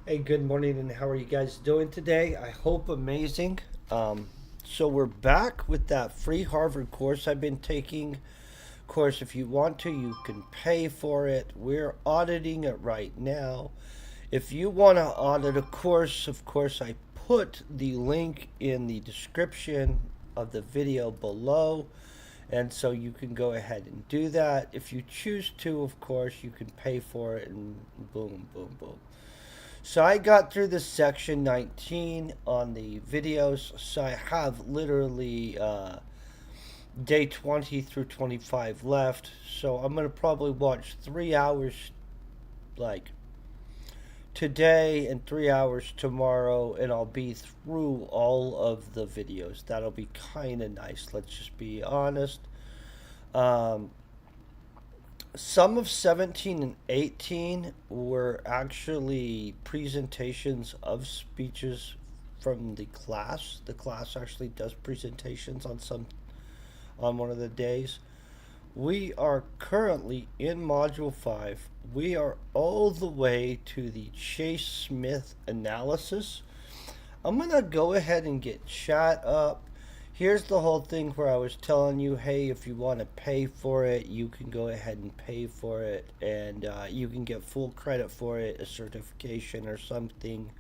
Hey, good morning, and how are you guys doing today? I hope amazing. So we're back with that free Harvard course I've been taking. Of course, if you want to, you can pay for it. We're auditing it right now. If you want to audit a course, of course, I put the link in the description of the video below. And so you can go ahead and do that. If you choose to, of course, you can pay for it and boom, boom, boom. So I got through this section 19 on the videos. So I have literally day 20 through 25 left. So I'm going to probably watch 3 hours like today and 3 hours tomorrow, and I'll be through all of the videos. That'll be kind of nice. Let's just be honest. Um, some of 17 and 18 were actually presentations of speeches from the class. The class actually does presentations on one of the days. We are currently in module 5. We are all the way to the Chase Smith analysis. I'm going to go ahead and get chat up. Here's the whole thing where I was telling you, hey, if you want to pay for it, you can go ahead and pay for it, and you can get full credit for it, a certification or something.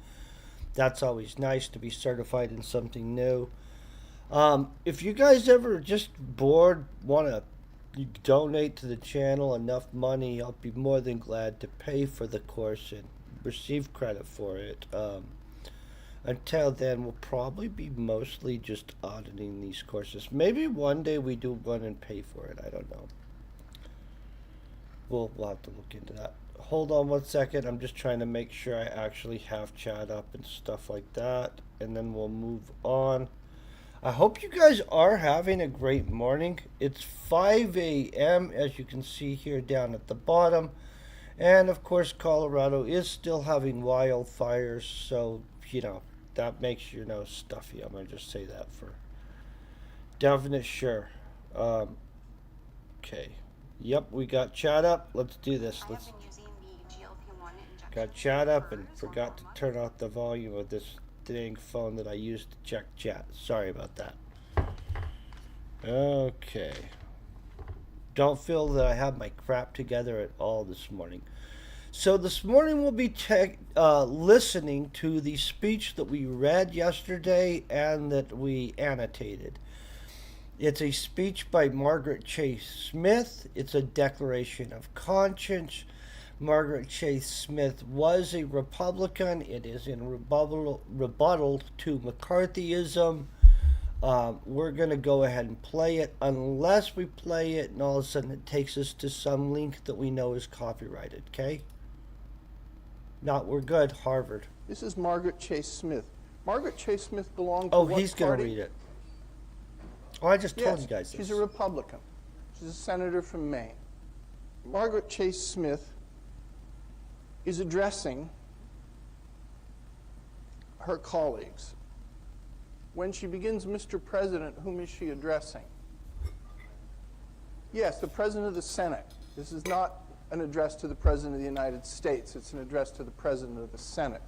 That's always nice to be certified in something new. If you guys ever just bored, want to donate to the channel enough money, I'll be more than glad to pay for the course and receive credit for it. Until then, we'll probably be mostly just auditing these courses. Maybe one day we do one and pay for it. I don't know. We'll have to look into that. Hold on one second. I'm just trying to make sure I actually have chat up and stuff like that. And then we'll move on. I hope you guys are having a great morning. It's 5 a.m. as you can see here down at the bottom. And of course, Colorado is still having wildfires. So, that makes your nose stuffy. I'm going to just say that for definite sure. Okay. Yep, we got chat up. Let's do this. Let's got chat up and forgot to turn off the volume of this dang phone that I used to check chat. Sorry about that. Okay. Don't feel that I have my crap together at all this morning. So this morning we'll be listening to the speech that we read yesterday and that we annotated. It's a speech by Margaret Chase Smith. It's a declaration of conscience. Margaret Chase Smith was a Republican. It is in rebuttal to McCarthyism. We're going to go ahead and play it unless we play it and all of a sudden it takes us to some link that we know is copyrighted, okay? Not, we're good, Harvard. This is Margaret Chase Smith. Margaret Chase Smith belonged to Oh, what he's going to party? read it. Oh, I just told Yes, you guys this. she's a Republican. She's a senator from Maine. Margaret Chase Smith is addressing her colleagues. When she begins, Mr. President, whom is she addressing? Yes, the President of the Senate. This is not an address to the President of the United States. It's an address to the President of the Senate.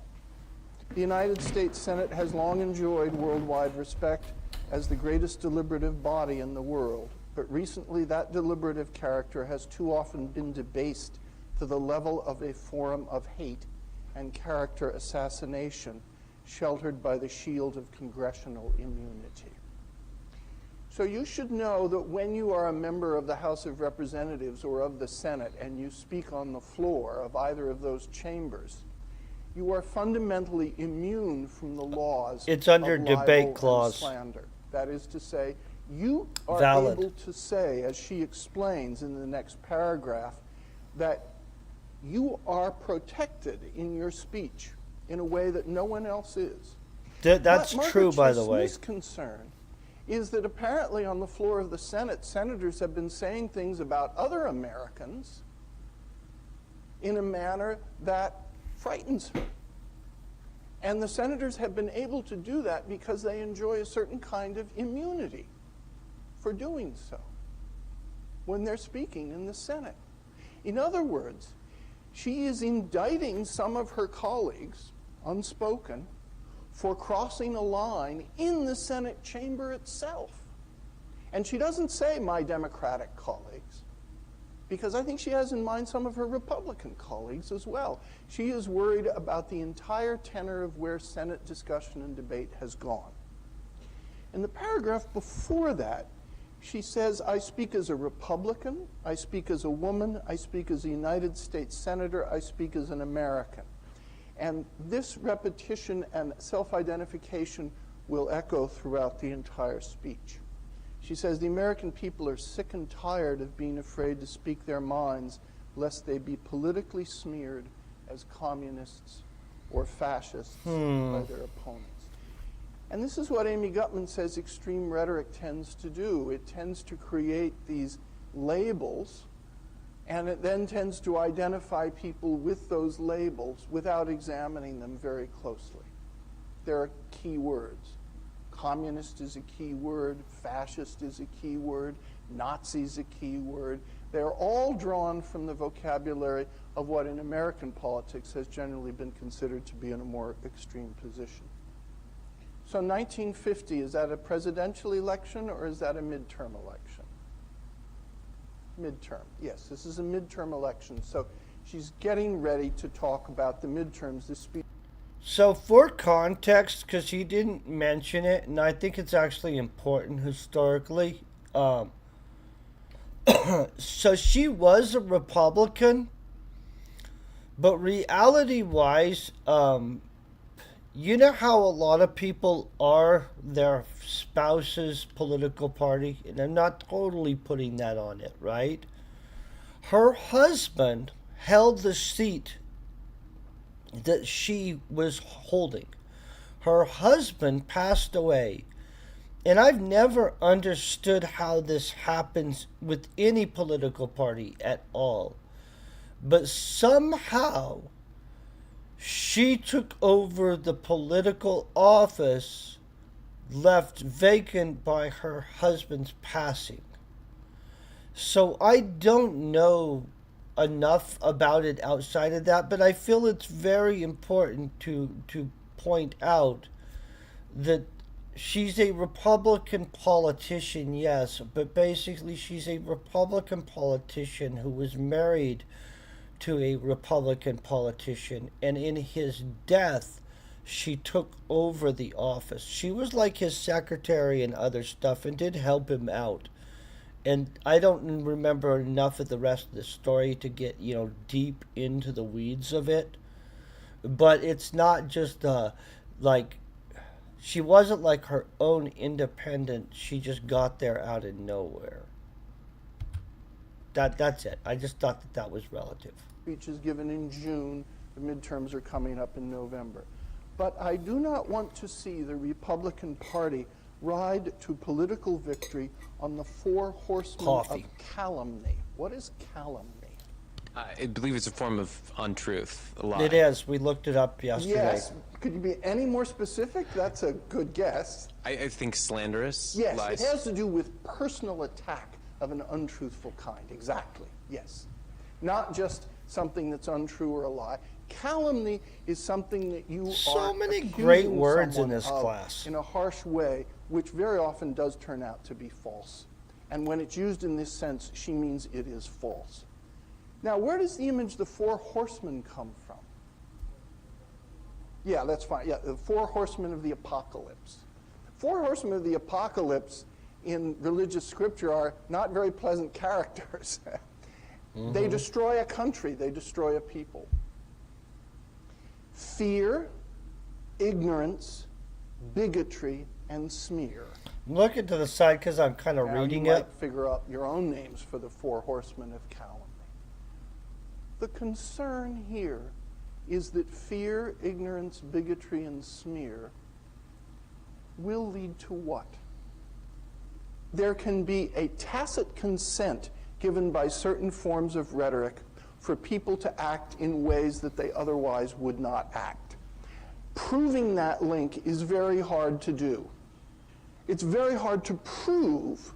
The United States Senate has long enjoyed worldwide respect as the greatest deliberative body in the world, but recently that deliberative character has too often been debased to the level of a forum of hate and character assassination, sheltered by the shield of congressional immunity. So you should know that when you are a member of the House of Representatives or of the Senate and you speak on the floor of either of those chambers, you are fundamentally immune from the laws It's under of libel debate clause. and slander. That is to say, you are Valid. able to say, as she explains in the next paragraph, that you are protected in your speech in a way that no one else is. That's Margaret true, by Chase the way. Smith's concern is that apparently on the floor of the Senate, senators have been saying things about other Americans in a manner that frightens her. And the senators have been able to do that because they enjoy a certain kind of immunity for doing so when they're speaking in the Senate. In other words, she is indicting some of her colleagues unspoken, for crossing a line in the Senate chamber itself. And she doesn't say my Democratic colleagues, because I think she has in mind some of her Republican colleagues as well. She is worried about the entire tenor of where Senate discussion and debate has gone. In the paragraph before that, she says, I speak as a Republican, I speak as a woman, I speak as a United States Senator, I speak as an American. And this repetition and self-identification will echo throughout the entire speech. She says, the American people are sick and tired of being afraid to speak their minds, lest they be politically smeared as communists or fascists by their opponents. And this is what Amy Gutmann says extreme rhetoric tends to do. It tends to create these labels, and it then tends to identify people with those labels without examining them very closely. There are key words. Communist is a key word, fascist is a key word, Nazi is a key word. They're all drawn from the vocabulary of what in American politics has generally been considered to be in a more extreme position. So 1950, is that a presidential election or is that a midterm election? Midterm, yes, this is a midterm election. So she's getting ready to talk about the midterms. This speech. So for context, because he didn't mention it, and I think it's actually important historically, so she was a Republican, but reality-wise, you know how a lot of people are their spouse's political party? And I'm not totally putting that on it, right? Her husband held the seat that she was holding. Her husband passed away. And I've never understood how this happens with any political party at all. But somehow she took over the political office left vacant by her husband's passing. So I don't know enough about it outside of that, but I feel it's very important to point out that she's a Republican politician, yes, but basically she's a Republican politician who was married to a Republican politician, and in his death, she took over the office. She was like his secretary and other stuff and did help him out. And I don't remember enough of the rest of the story to get, deep into the weeds of it. But it's not just like, she wasn't like her own independent. She just got there out of nowhere. That's it. I just thought that was relative. Speech is given in June. The midterms are coming up in November. But I do not want to see the Republican Party ride to political victory on the four horsemen of calumny. What is calumny? I believe it's a form of untruth, a lie. It is. We looked it up yesterday. Yes. Could you be any more specific? That's a good guess. I think slanderous Yes, lies. it has to do with personal attack of an untruthful kind. Exactly, yes. Not just something that's untrue or a lie. Calumny is something that you so are many accusing great words in someone this of class. in a harsh way, which very often does turn out to be false. And when it's used in this sense, she means it is false. Now, where does the image the four horsemen come from? Yeah, that's fine. Yeah, the four horsemen of the apocalypse. Four horsemen of the apocalypse in religious scripture are not very pleasant characters. They destroy a country. They destroy a people. Fear, ignorance, bigotry, and smear. I'm looking to the side because I'm kind of Now reading you it. might figure out your own names for the four horsemen of calumny. The concern here is that fear, ignorance, bigotry, and smear will lead to what? There can be a tacit consent given by certain forms of rhetoric for people to act in ways that they otherwise would not act. Proving that link is very hard to do. It's very hard to prove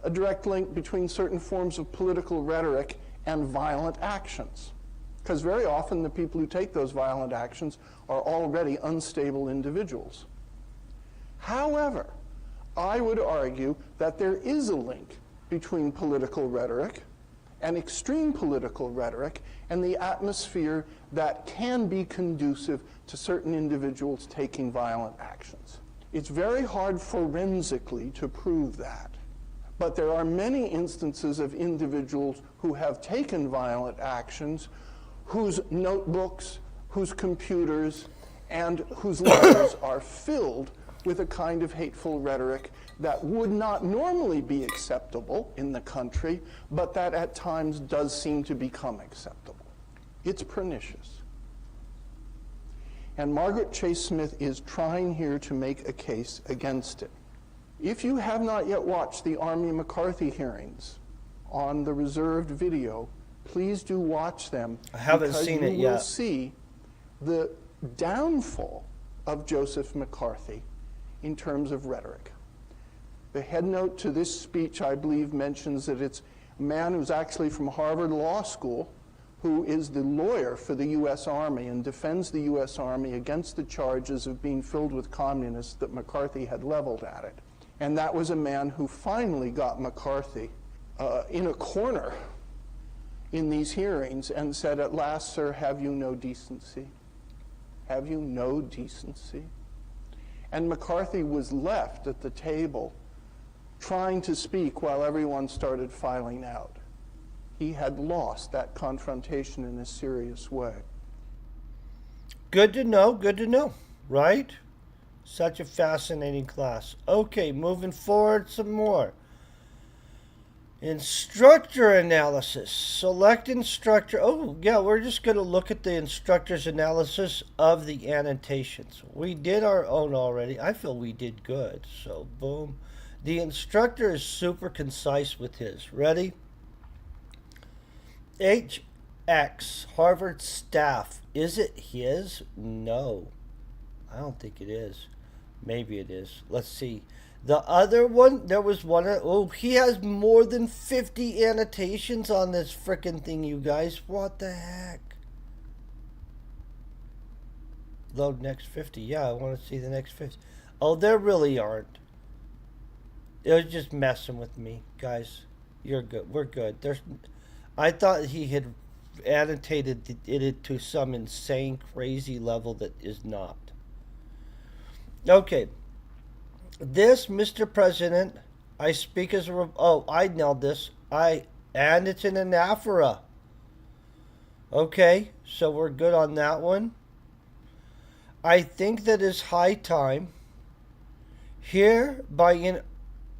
a direct link between certain forms of political rhetoric and violent actions. Because very often the people who take those violent actions are already unstable individuals. However, I would argue that there is a link between political rhetoric and extreme political rhetoric and the atmosphere that can be conducive to certain individuals taking violent actions. It's very hard forensically to prove that, but there are many instances of individuals who have taken violent actions whose notebooks, whose computers, and whose letters are filled with a kind of hateful rhetoric that would not normally be acceptable in the country, but that at times does seem to become acceptable. It's pernicious. And Margaret Chase Smith is trying here to make a case against it. If you have not yet watched the Army McCarthy hearings on the reserved video, please do watch them. I haven't seen it yet. You will see the downfall of Joseph McCarthy in terms of rhetoric. The headnote to this speech, I believe, mentions that it's a man who's actually from Harvard Law School, who is the lawyer for the U.S. Army and defends the U.S. Army against the charges of being filled with communists that McCarthy had leveled at it. And that was a man who finally got McCarthy in a corner in these hearings and said, "At last, sir, have you no decency? Have you no decency?" And McCarthy was left at the table trying to speak while everyone started filing out. He had lost that confrontation in a serious way. Good to know, right? Such a fascinating class. Okay, moving forward some more. Instructor analysis. Select instructor. Oh, yeah, we're just going to look at the instructor's analysis of the annotations. We did our own already. I feel we did good. So, boom. The instructor is super concise with his. Ready? HX, Harvard staff. Is it his? No. I don't think it is. Maybe it is. Let's see. The other one, there was one. Oh, he has more than 50 annotations on this frickin' thing, you guys. What the heck? Load next 50. Yeah, I want to see the next 50. Oh, there really aren't. It was just messing with me, guys. You're good. We're good. I thought he had annotated it to some insane, crazy level that is not. Okay. This, Mr. President, I speak as a... Oh, I nailed this. And it's an anaphora. Okay, so we're good on that one. I think that it's high time. Here, by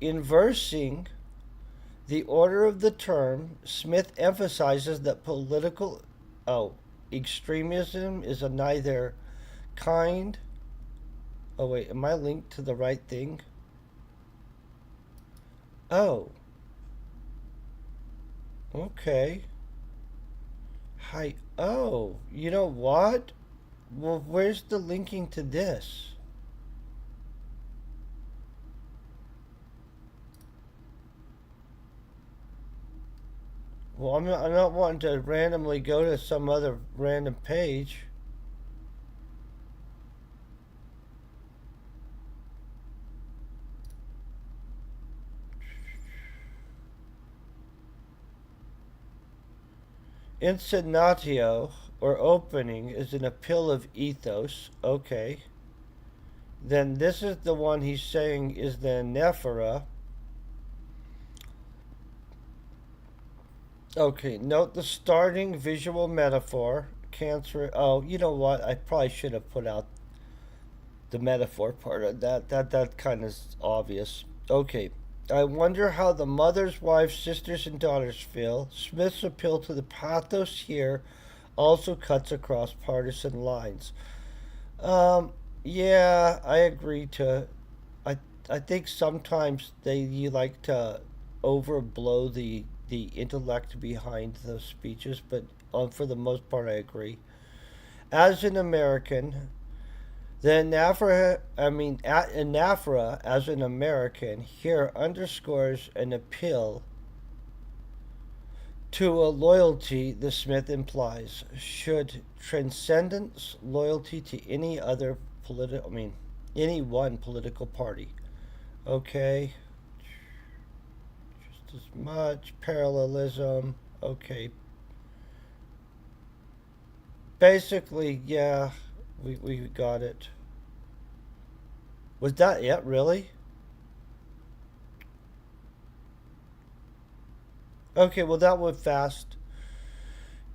inversing the order of the term, Smith emphasizes that political... extremism is a neither kind... Oh, wait, am I linked to the right thing? Oh. Okay. Hi. Oh, you know what? Well, where's the linking to this? Well, I'm not wanting to randomly go to some other random page. Insignatio, or opening, is an appeal of ethos. Okay. Then this is the one he's saying is the anaphora. Okay, note the starting visual metaphor. Cancer. Oh, you know what? I probably should have put out the metaphor part of that. That kind of obvious. Okay. I wonder how the mothers, wives, sisters, and daughters feel. Smith's appeal to the pathos here also cuts across partisan lines. Yeah, I agree to... I think sometimes you like to overblow the intellect behind those speeches, but for the most part I agree. As an American... The anaphora, as an American, here underscores an appeal to a loyalty the Smith implies should transcendence loyalty to any other political, any one political party. Okay, just as much parallelism. Okay, basically, yeah, we got it. Was that it, really? Okay, well, that went fast.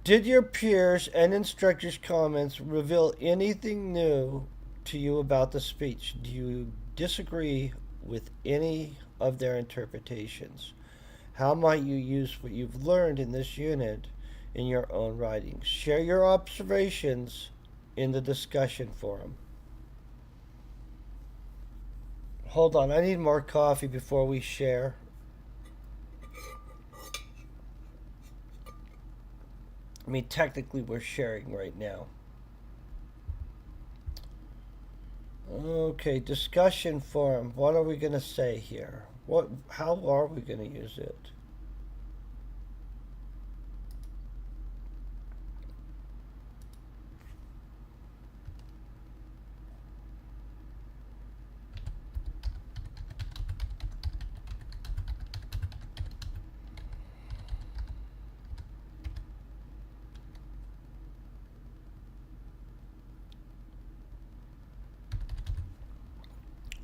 Did your peers and instructors' comments reveal anything new to you about the speech? Do you disagree with any of their interpretations? How might you use what you've learned in this unit in your own writing? Share your observations in the discussion forum. Hold on, I need more coffee before we share. Technically, we're sharing right now. Okay, discussion forum. What are we going to say here? How are we going to use it?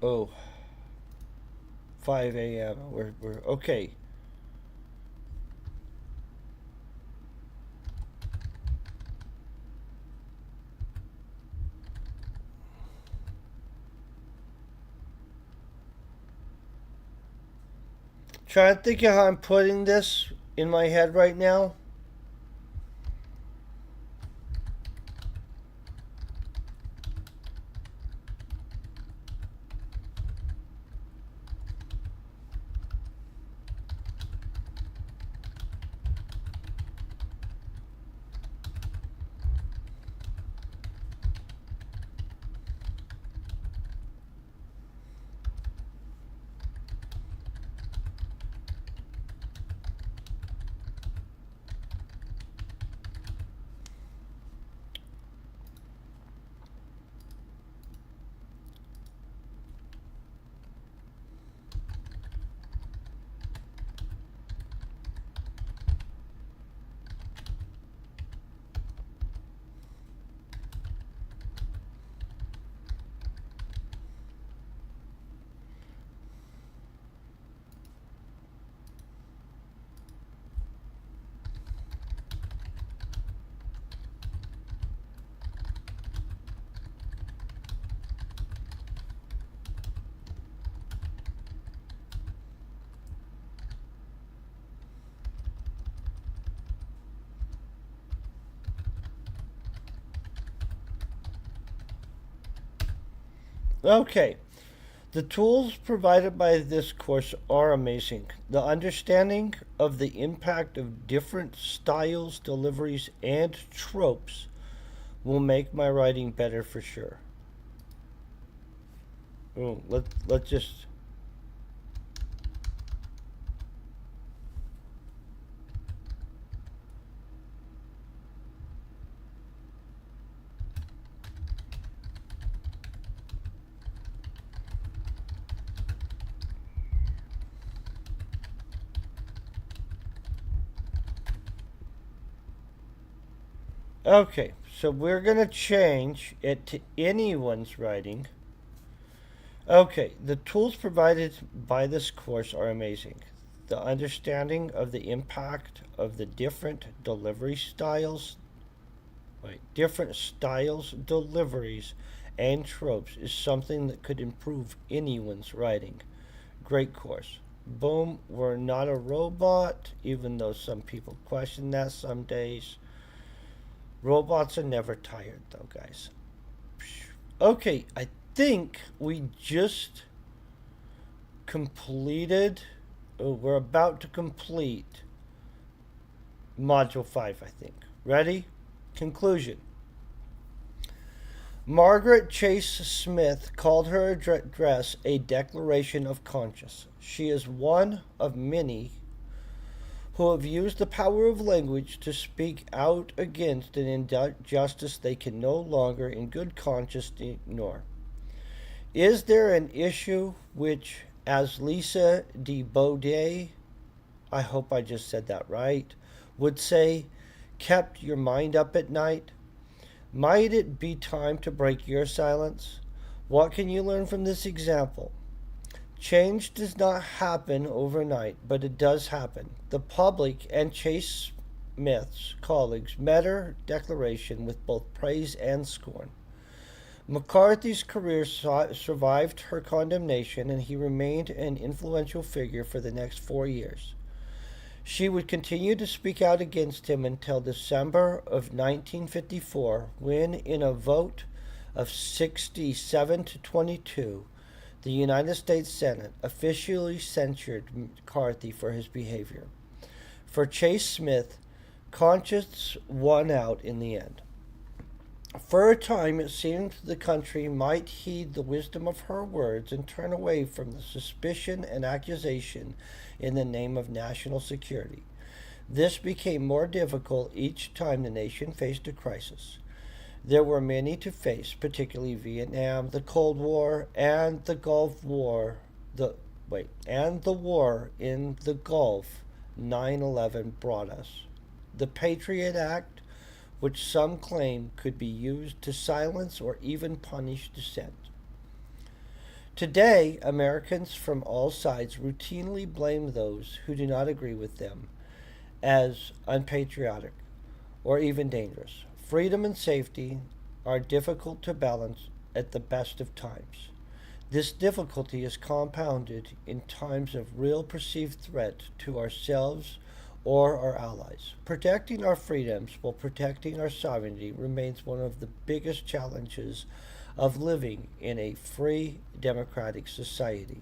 Oh, 5 a.m. We're okay. Trying to think of how I'm putting this in my head right now. Okay. The tools provided by this course are amazing. The understanding of the impact of different styles, deliveries, and tropes will make my writing better for sure. Oh, let's just. Okay, so we're going to change it to anyone's writing. Okay, the tools provided by this course are amazing. The understanding of the impact of the different delivery styles, different styles, deliveries, and tropes is something that could improve anyone's writing. Great course. Boom, we're not a robot, even though some people question that some days. Robots are never tired, though, guys. Okay, I think we just completed. Oh, we're about to complete Module 5, I think. Ready? Conclusion. Margaret Chase Smith called her address a declaration of conscience. She is one of many who have used the power of language to speak out against an injustice they can no longer, in good conscience, ignore. Is there an issue which, as Lisa de Baudet, I hope I just said that right, would say, kept your mind up at night? Might it be time to break your silence? What can you learn from this example? Change does not happen overnight, but it does happen. The public and Chase Smith's colleagues met her declaration with both praise and scorn. McCarthy's career survived her condemnation, and he remained an influential figure for the next 4 years. She would continue to speak out against him until December of 1954, when, in a vote of 67 to 22, the United States Senate officially censured McCarthy for his behavior. For Chase Smith, conscience won out in the end. For a time, it seemed the country might heed the wisdom of her words and turn away from the suspicion and accusation in the name of national security. This became more difficult each time the nation faced a crisis. There were many to face, particularly Vietnam, the Cold War, and the Gulf War. The war in the Gulf 9/11 brought us. The Patriot Act, which some claim could be used to silence or even punish dissent. Today, Americans from all sides routinely blame those who do not agree with them as unpatriotic or even dangerous. Freedom and safety are difficult to balance at the best of times. This difficulty is compounded in times of real perceived threat to ourselves or our allies. Protecting our freedoms while protecting our sovereignty remains one of the biggest challenges of living in a free, democratic society.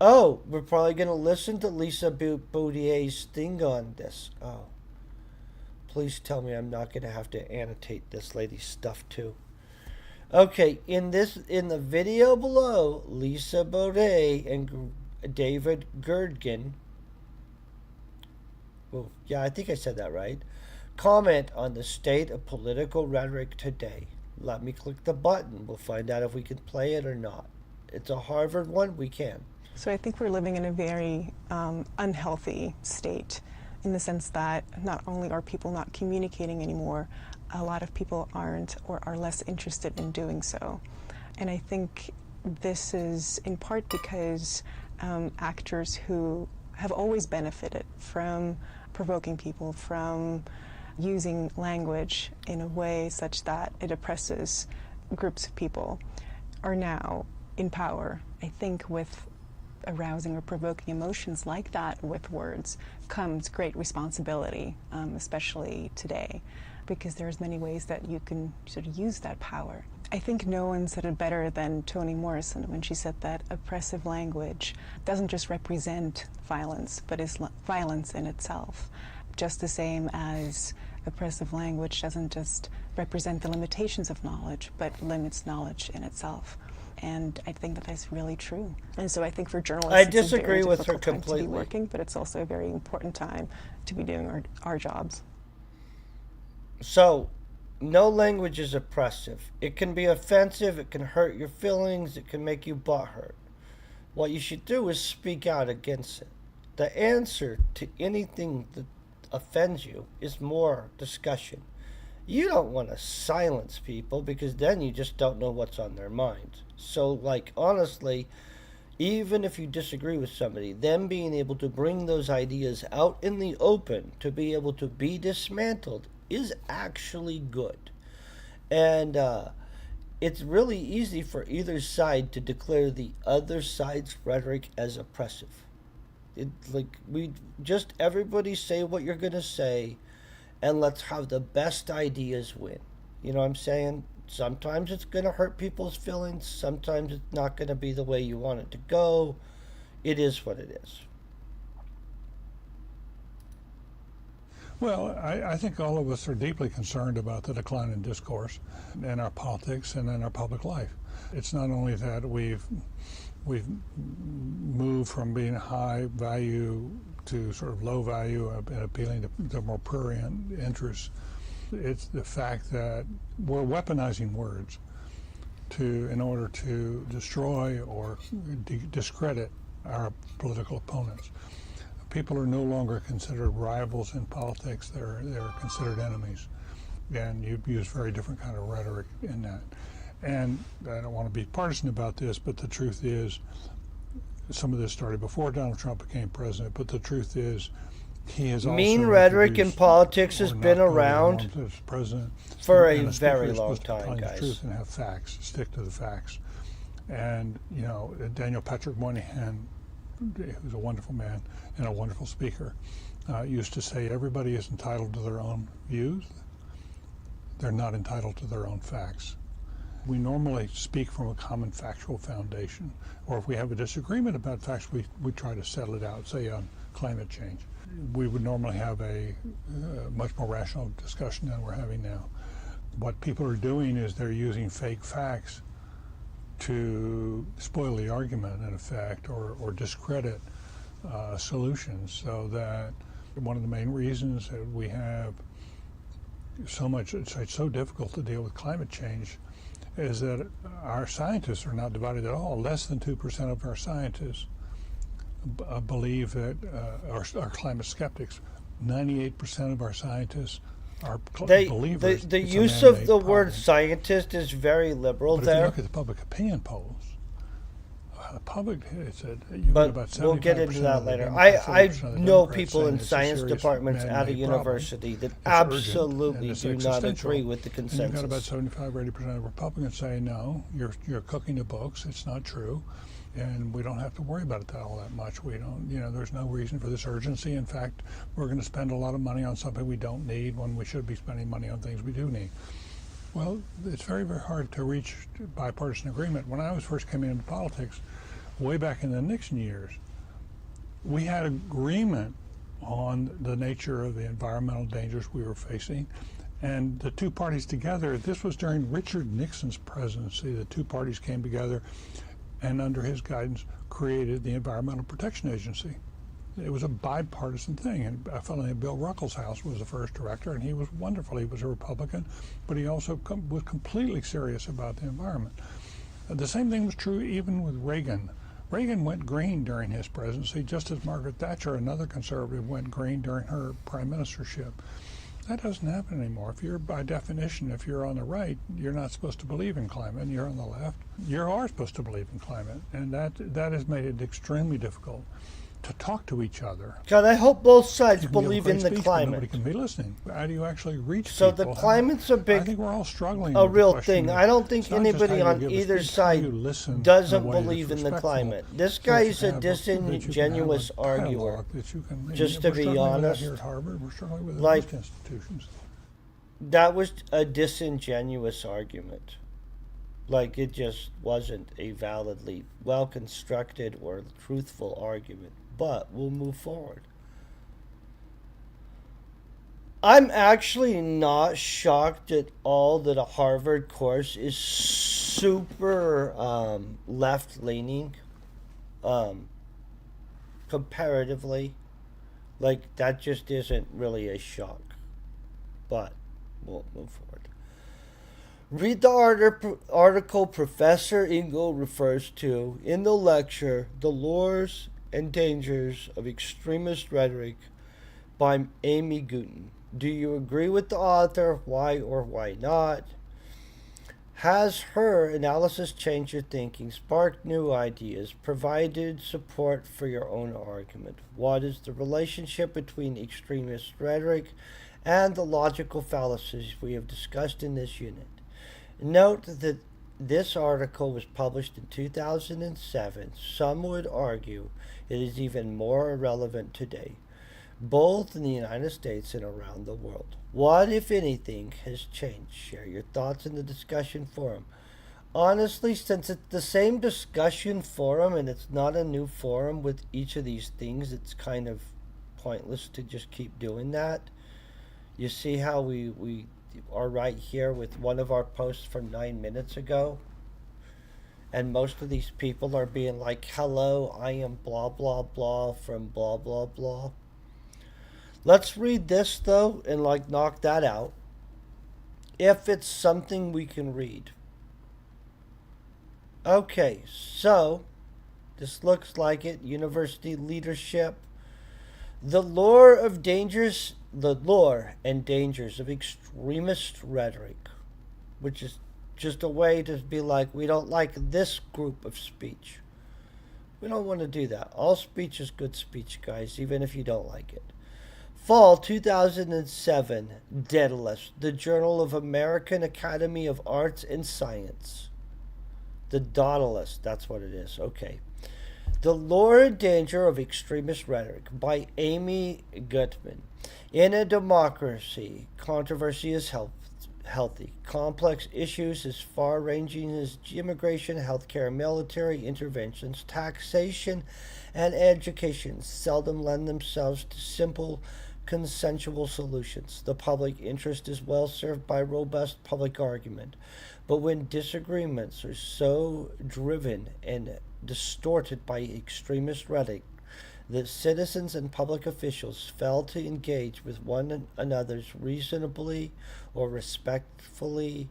Oh, we're probably going to listen to Lisa Baudier's thing on this. Oh, please tell me I'm not going to have to annotate this lady's stuff too. Okay, in the video below, Lisa Baudet and David Gerdgen, well, yeah, I think I said that right, comment on the state of political rhetoric today. Let me click the button. We'll find out if we can play it or not. It's a Harvard one. We can. So I think we're living in a very unhealthy state, in the sense that not only are people not communicating anymore, a lot of people aren't or are less interested in doing so. And I think this is in part because actors who have always benefited from provoking people, from using language in a way such that it oppresses groups of people, are now in power. I think with arousing or provoking emotions like that with words comes great responsibility, especially today, because there's many ways that you can sort of use that power. I think no one said it better than Toni Morrison when she said that oppressive language doesn't just represent violence, but is violence in itself. Just the same as oppressive language doesn't just represent the limitations of knowledge, but limits knowledge in itself. And I think that that's really true. And so I think for journalists, I it's disagree a very with her difficult time completely. to be working, but it's also a very important time to be doing our jobs. So, no language is oppressive. It can be offensive, it can hurt your feelings, it can make you butthurt. What you should do is speak out against it. The answer to anything that offends you is more discussion. You don't want to silence people, because then you just don't know what's on their minds. So, like, honestly, even if you disagree with somebody, them being able to bring those ideas out in the open to be able to be dismantled is actually good. And it's really easy for either side to declare the other side's rhetoric as oppressive. Everybody say what you're going to say, and let's have the best ideas win. You know what I'm saying? Sometimes it's going to hurt people's feelings. Sometimes it's not going to be the way you want it to go. It is what it is. Well, I think all of us are deeply concerned about the decline in discourse in our politics and in our public life. It's not only that we've moved from being high value to sort of low value and appealing to more prurient interests. It's the fact that we're weaponizing words in order to destroy or discredit our political opponents. People are no longer considered rivals in politics, they're considered enemies. And you use very different kind of rhetoric in that. And I don't want to be partisan about this, but the truth is, some of this started before Donald Trump became president, but the truth is, he has also mean rhetoric in politics has been around as president for a very long time, tell guys. The truth and have facts, stick to the facts. And, you know, Daniel Patrick Moynihan, who's a wonderful man and a wonderful speaker, used to say everybody is entitled to their own views. They're not entitled to their own facts. We normally speak from a common factual foundation, or if we have a disagreement about facts, we try to settle it out, say on climate change. We would normally have a much more rational discussion than we're having now. What people are doing is they're using fake facts to spoil the argument, in effect, or discredit solutions, so that one of the main reasons that we have so much, it's so difficult to deal with climate change, is that our scientists are not divided at all. Less than 2% of our scientists believe that are climate skeptics. 98% of our scientists are believers. The It's a use of man-made the word problem. scientist is very liberal But if there. you look at the public opinion polls, the public, it's But about we'll get into 75% that of the later. Democrats, I 30% of the know Democrats people saying in it's a science serious departments at a man-made problem. university that It's urgent, and absolutely it's do not existential. agree with the And you've got about consensus. 75 or 80% of Republicans saying, no, you're cooking the books, it's not true, and we don't have to worry about it all that much. We don't, there's no reason for this urgency. In fact, we're going to spend a lot of money on something we don't need when we should be spending money on things we do need. Well, it's very, very hard to reach bipartisan agreement. When I first came into politics, way back in the Nixon years, we had agreement on the nature of the environmental dangers we were facing. And the two parties together, this was during Richard Nixon's presidency, the two parties came together and under his guidance created the Environmental Protection Agency. It was a bipartisan thing, and a fellow named Bill Ruckelshaus was the first director, and he was wonderful. He was a Republican, but he also was completely serious about the environment. The same thing was true even with Reagan. Reagan went green during his presidency, just as Margaret Thatcher, another conservative, went green during her prime ministership. That doesn't happen anymore. If you're, by definition, if you're on the right, you're not supposed to believe in climate, and you're on the left, you are supposed to believe in climate, and that has made it extremely difficult to talk to each other. God, I hope both sides You can give believe free in the speech, but climate. nobody can be listening. How do you actually reach So people? the climate's a I big, think we're all struggling a with the real question thing. of- I don't think it's not just how anybody you on give a either speech, how you side listen in a doesn't way that's believe in the respectful, climate. This so that guy's you a have that you can have disingenuous a arguer. dialogue that you can- Just to we're be struggling with that honest, here at Harvard, we're struggling with it like- in most institutions. That was a disingenuous argument. Like, it just wasn't a validly well constructed or truthful argument. But we'll move forward. I'm actually not shocked at all that a Harvard course is super left leaning comparatively. Like, that just isn't really a shock. But we'll move forward. Read the article Professor Engel refers to in the lecture, The Lures and Dangers of Extremist Rhetoric by Amy Gooten. Do you agree with the author? Why or why not? Has her analysis changed your thinking, sparked new ideas, provided support for your own argument? What is the relationship between extremist rhetoric and the logical fallacies we have discussed in this unit? Note that this article was published in 2007. Some would argue it is even more irrelevant today, both in the United States and around the world. What, if anything, has changed? Share your thoughts in the discussion forum. Honestly, since it's the same discussion forum and it's not a new forum with each of these things, it's kind of pointless to just keep doing that. You see how we are right here with one of our posts from 9 minutes ago? And most of these people are being like, hello, I am blah, blah, blah from blah, blah, blah. Let's read this, though, and like knock that out. If it's something we can read. Okay, so this looks like it. University leadership. The lore and dangers of extremist rhetoric, which is just a way to be like, we don't like this group of speech. We don't want to do that. All speech is good speech, guys, even if you don't like it. Fall 2007, Daedalus, the Journal of American Academy of Arts and Science. The Daedalus, that's what it is. Okay. The Lore and Danger of Extremist Rhetoric by Amy Gutman. In a democracy, controversy is healthy. Complex issues as far-ranging as immigration, healthcare, military interventions, taxation, and education seldom lend themselves to simple consensual solutions. The public interest is well served by robust public argument. But when disagreements are so driven and distorted by extremist rhetoric that citizens and public officials fail to engage with one another's reasonably or respectfully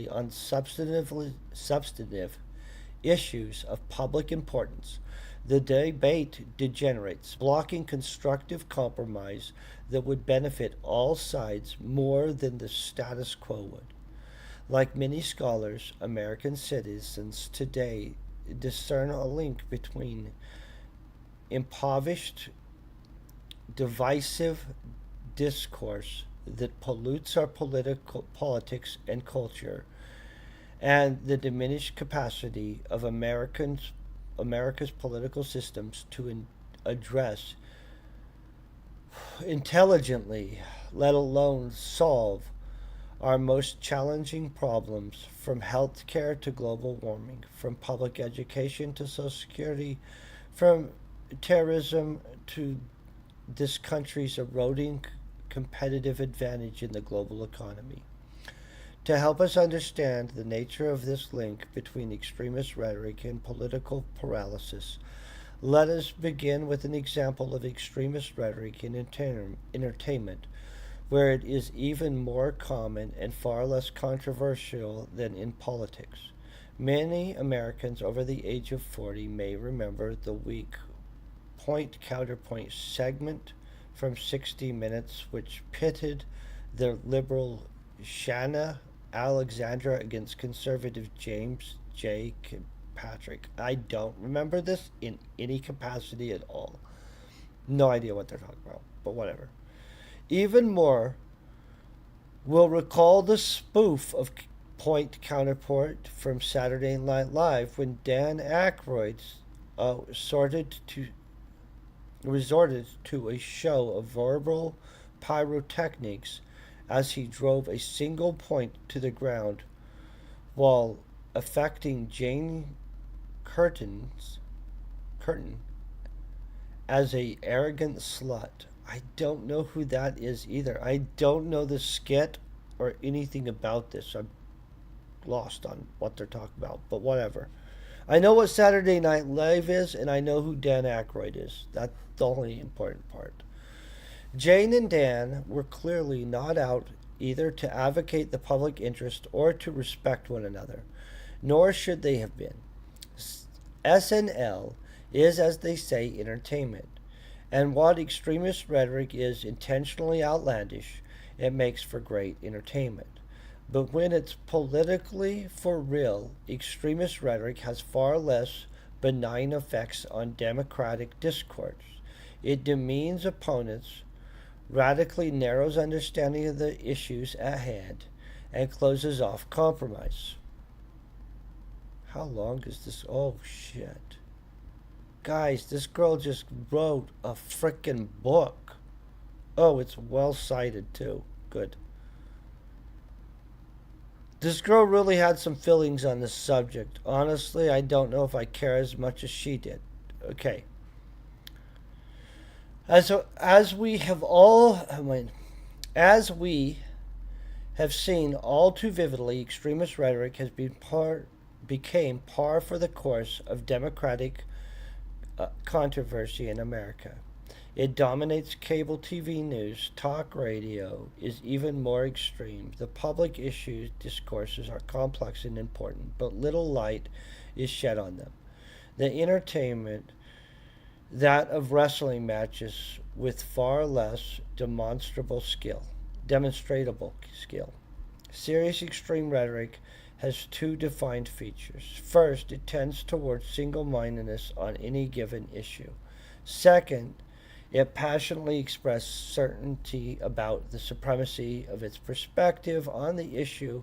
on substantive issues of public importance, the debate degenerates, blocking constructive compromise that would benefit all sides more than the status quo would. Like many scholars, American citizens today discern a link between impoverished, divisive discourse that pollutes our politics and culture, and the diminished capacity of America's political systems to address intelligently, let alone solve, our most challenging problems, from health care to global warming, from public education to social security, from terrorism to this country's eroding competitive advantage in the global economy. To help us understand the nature of this link between extremist rhetoric and political paralysis, let us begin with an example of extremist rhetoric in entertainment, where it is even more common and far less controversial than in politics. Many Americans over the age of 40 may remember the weak point counterpoint segment from 60 Minutes, which pitted the liberal Shanna Alexandra against conservative James J. Patrick. I don't remember this in any capacity at all. No idea what they're talking about, but whatever. Even more will recall the spoof of point counterpoint from Saturday Night Live when Dan Aykroyd resorted to a show of verbal pyrotechnics as he drove a single point to the ground while affecting Jane Curtin as a arrogant slut. I don't know who that is either. I don't know the skit or anything about this. I'm lost on what they're talking about, but whatever. I know what Saturday Night Live is, and I know who Dan Aykroyd is. That's the only important part. Jane and Dan were clearly not out either to advocate the public interest or to respect one another, nor should they have been. SNL is, as they say, entertainment, and what extremist rhetoric is intentionally outlandish, it makes for great entertainment. But when it's politically for real, extremist rhetoric has far less benign effects on democratic discourse. It demeans opponents, radically narrows understanding of the issues at hand, and closes off compromise. How long is this? Oh, shit. Guys, this girl just wrote a frickin' book. Oh, it's well cited, too. Good. This girl really had some feelings on this subject. Honestly, I don't know if I care as much as she did. Okay. As we have all, as we have seen all too vividly, extremist rhetoric has became par for the course of democratic controversy in America. It dominates cable TV news. Talk radio is even more extreme. The public issues discourses are complex and important, but little light is shed on them. The entertainment, that of wrestling matches with far less demonstrable skill. Serious extreme rhetoric has two defined features. First, it tends towards single mindedness on any given issue. Second, it passionately expresses certainty about the supremacy of its perspective on the issue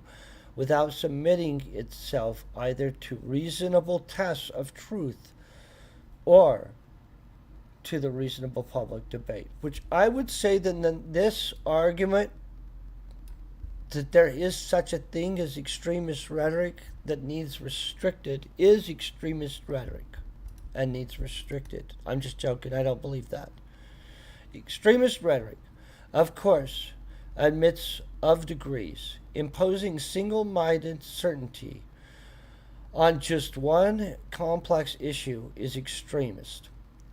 without submitting itself either to reasonable tests of truth or to the reasonable public debate. Which I would say that this argument that there is such a thing as extremist rhetoric that needs restricted is extremist rhetoric and needs restricted. I'm just joking. I don't believe that. Extremist rhetoric, of course, admits of degrees. Imposing single-minded certainty on just one complex issue is extremist,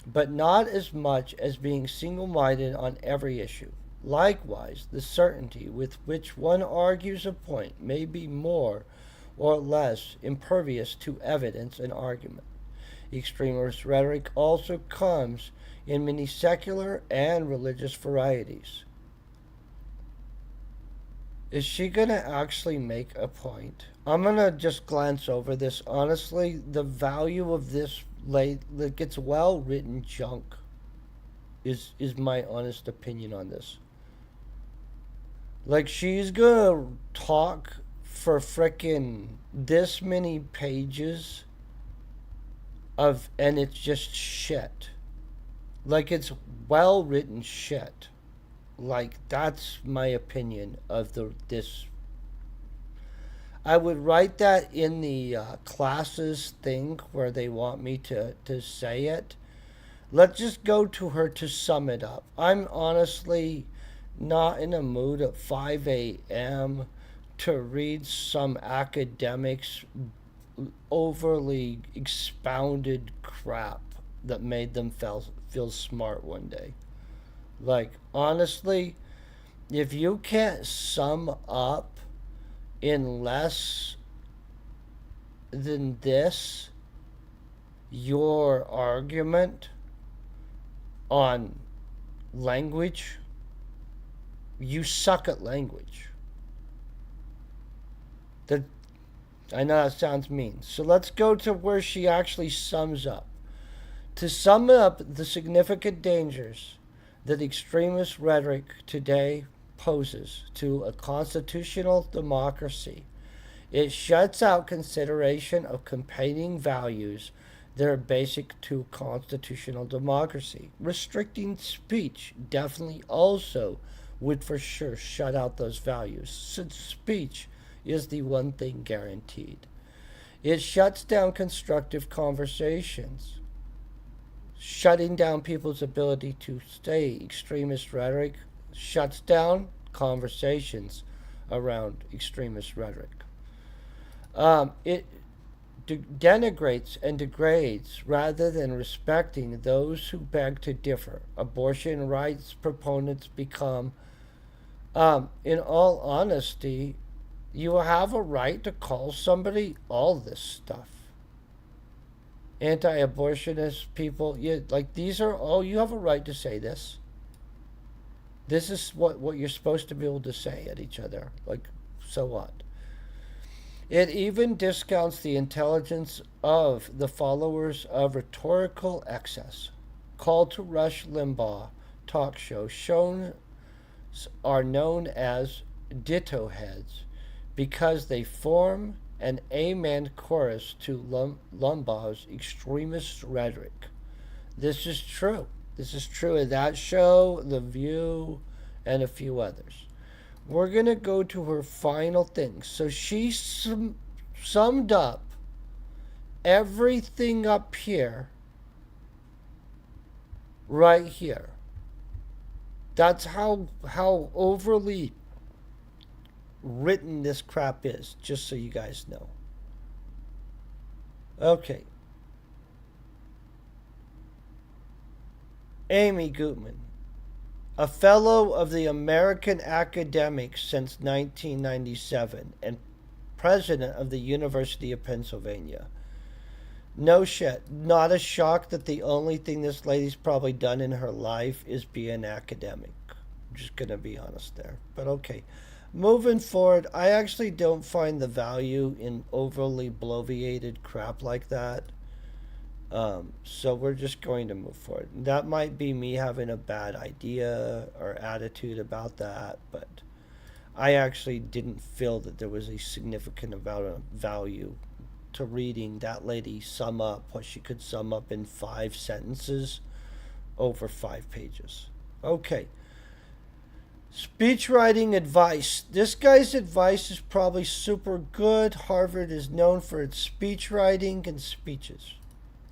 but not as much as being single-minded on every issue. Likewise, the certainty with which one argues a point may be more or less impervious to evidence and argument. Extremist rhetoric also comes in many secular and religious varieties. Is she going to actually make a point? I'm going to just glance over this. Honestly, the value of this that gets well written junk is my honest opinion on this. Like, she's going to talk for frickin' this many pages and it's just shit. Like, it's well written shit. Like, that's my opinion of this. I would write that in the classes thing where they want me to say it. Let's just go to her to sum it up. I'm honestly not in a mood at 5 a.m. to read some academics' overly expounded crap that made them feel smart one day. Like, honestly, if you can't sum up in less than this your argument on language, you suck at language. I know that sounds mean. So let's go to where she actually sums up. To sum up the significant dangers that extremist rhetoric today poses to a constitutional democracy, it shuts out consideration of competing values that are basic to constitutional democracy. Restricting speech definitely also would for sure shut out those values, since speech is the one thing guaranteed. It shuts down constructive conversations. Shutting down people's ability to say extremist rhetoric shuts down conversations around extremist rhetoric. It denigrates and degrades rather than respecting those who beg to differ. Abortion rights proponents become, in all honesty, you have a right to call somebody all this stuff. Anti-abortionist people, these are all, you have a right to say this. This is what you're supposed to be able to say at each other. Like, so what? It even discounts the intelligence of the followers of rhetorical excess. Call to Rush Limbaugh talk shows are known as ditto heads because they form an amen chorus to Limbaugh's extremist rhetoric. This is true. This is true of that show, The View, and a few others. We're going to go to her final things. So she summed up everything up here, right here. That's how overly written this crap is, just so you guys know. Okay. Amy Gutman, a fellow of the American Academics since 1997 and president of the University of Pennsylvania. No shit. Not a shock that the only thing this lady's probably done in her life is be an academic. I'm just going to be honest there. But okay. Moving forward, I actually don't find the value in overly bloviated crap like that. So we're just going to move forward. That might be me having a bad idea or attitude about that, but I actually didn't feel that there was a significant amount of value to reading that lady sum up what she could sum up in 5 sentences over 5 pages. Okay. Speech writing advice. This guy's advice is probably super good. Harvard is known for its speech writing and speeches.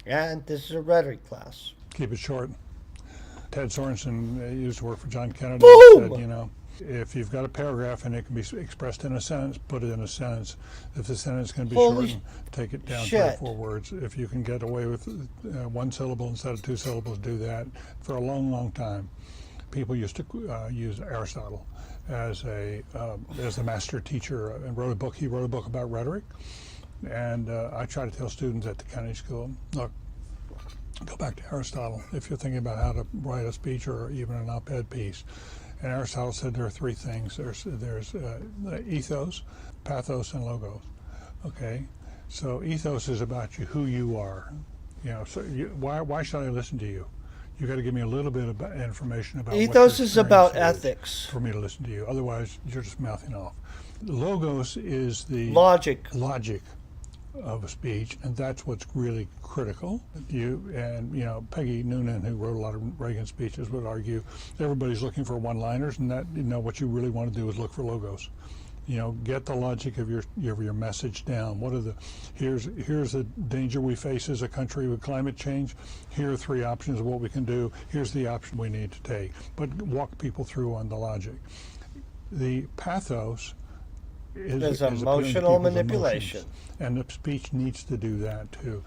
And this is a rhetoric class. Keep it short. Ted Sorensen used to work for John Kennedy. Boom! Said, if you've got a paragraph and it can be expressed in a sentence, put it in a sentence. If the sentence can be shortened, take it down 3 or 4 words. If you can get away with 1 syllable instead of 2 syllables, do that. For a long, long time, people used to use Aristotle as the master teacher and wrote a book. He wrote a book about rhetoric. And I try to tell students at the Kennedy School, look, go back to Aristotle if you're thinking about how to write a speech or even an op-ed piece. And Aristotle said there are 3 things. There's ethos, pathos, and logos. Okay, so ethos is about you, who you are. So why should I listen to you? You got to give me a little bit of information about ethos is about ethics for me to listen to you. Otherwise, you're just mouthing off. Logos is the logic of a speech, and that's what's really critical. Peggy Noonan, who wrote a lot of Reagan speeches, would argue everybody's looking for one-liners, and that what you really want to do is look for logos. Get the logic of your message down. Here's the danger we face as a country with climate change. Here are 3 options of what we can do. Here's the option we need to take. But walk people through on the logic. The pathos is emotional manipulation. And the speech needs to do that too.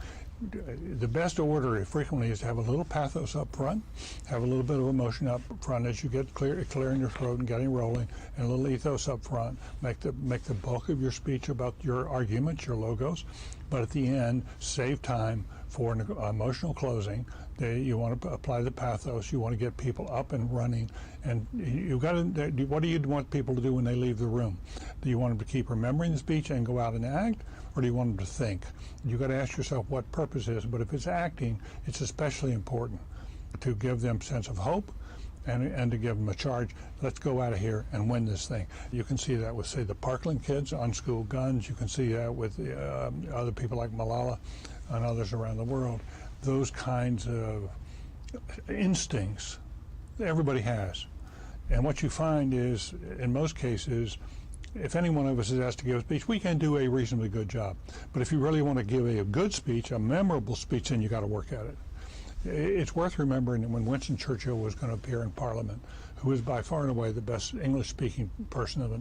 The best order frequently is to have a little pathos up front, have a little bit of emotion up front as you get clear in your throat and getting rolling, and a little ethos up front. Make the bulk of your speech about your arguments, your logos, but at the end, save time for an emotional closing. You want to apply the pathos. You want to get people up and running, and you got to. What do you want people to do when they leave the room? Do you want them to keep remembering the speech and go out and act, or do you want them to think? You got to ask yourself what purpose is. But if it's acting, it's especially important to give them a sense of hope, and to give them a charge. Let's go out of here and win this thing. You can see that with, say, the Parkland kids on school guns. You can see that with other people like Malala and others around the world. Those kinds of instincts everybody has. And what you find is, in most cases, if any one of us is asked to give a speech, we can do a reasonably good job. But if you really want to give a good speech, a memorable speech, then you got to work at it. It's worth remembering that when Winston Churchill was going to appear in Parliament, who was by far and away the best English-speaking person of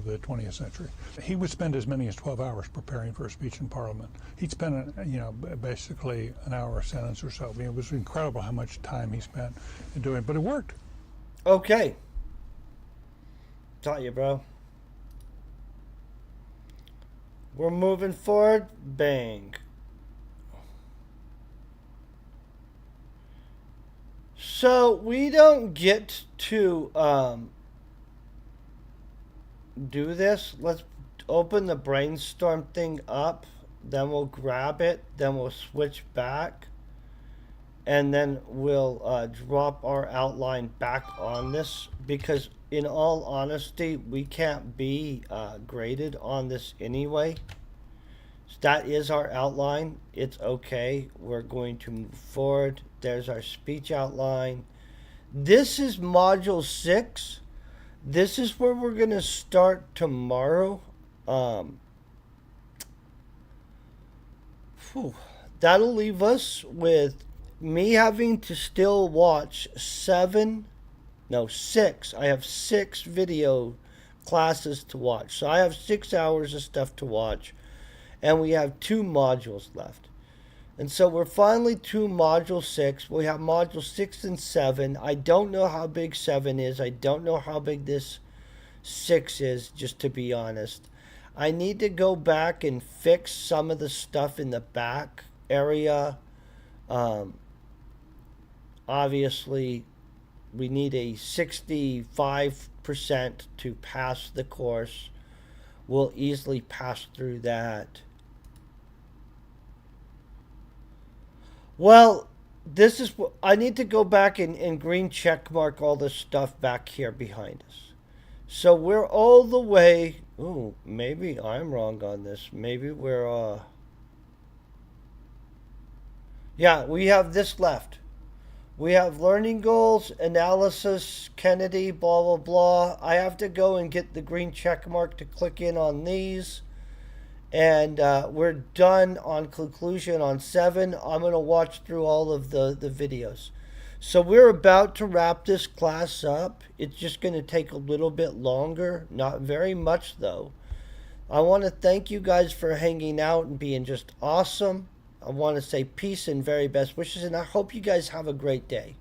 the 20th century, he would spend as many as 12 hours preparing for a speech in Parliament. He'd spend, basically an hour a sentence or so. I mean, it was incredible how much time he spent in doing it, but it worked. Okay. Taught you, bro. We're moving forward. Bang. So we don't get to do this. Let's open the brainstorm thing up. Then we'll grab it. Then we'll switch back. And then we'll drop our outline back on this. Because in all honesty, we can't be graded on this anyway. So that is our outline. It's okay. We're going to move forward. There's our speech outline. This is module 6. This is where we're going to start tomorrow. That'll leave us with me having to still watch 7 No, 6. I have 6 video classes to watch. So I have 6 hours of stuff to watch, and we have 2 modules left. And so we're finally to module 6. We have module 6 and 7. I don't know how big 7 is. I don't know how big this 6 is, just to be honest. I need to go back and fix some of the stuff in the back area. Obviously, we need a 65% to pass the course. We'll easily pass through that. Well, this is what I need to go back and green check mark all this stuff back here behind us. So we're all the way. Ooh, maybe I'm wrong on this. Maybe we're yeah, we have this left. We have learning goals, analysis, Kennedy, blah blah blah. I have to go and get the green check mark to click in on these. And we're done on conclusion on 7. I'm going to watch through all of the videos. So we're about to wrap this class up. It's just going to take a little bit longer. Not very much, though. I want to thank you guys for hanging out and being just awesome. I want to say peace and very best wishes, and I hope you guys have a great day.